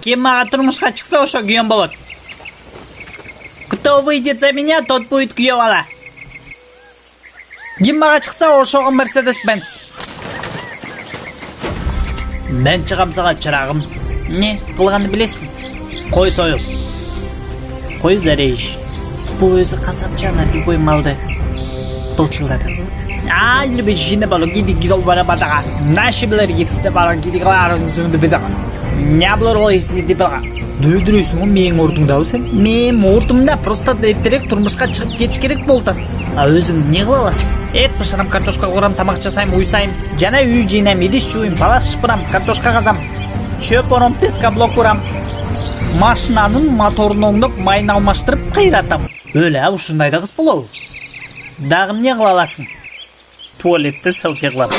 Кем мага турмушка чыкса ошо күйөөм болот. Кто выйдет за меня, тот будет күйөө бала. Ким мага чыкса ошого Mercedes-Benz. Мен чыгам сага чырагым. Не кылганды билесиң? Кой союп. Кой зарейиш. Бул өзү касапчана любой малды былчылдады. Любой жине балу гиди гидол бара бадага. Наши билер гитсте бара гиди каларын зүндү бедага. Не булар ол ишти бедага. Дөйдүрөйсүң менин ордуңдабы сен? Менин ордумда просто эртерээк турмушка чыгып кетиш керек болду. Өзүң не кыла аласың? Эт бышырам, картошка курам, тамак жасайм, уйсайм. Жана үй жыйнам, идиш жууйм, палас шыпырам, картошка казам. Чөп ором, пескаблок урам. Машинанын моторун оңдоп, майын алмаштырып кыйратам. Өлө ушундай да кыз болобу. Дагы эмне кыла аласың? Туалетте селфи кылам.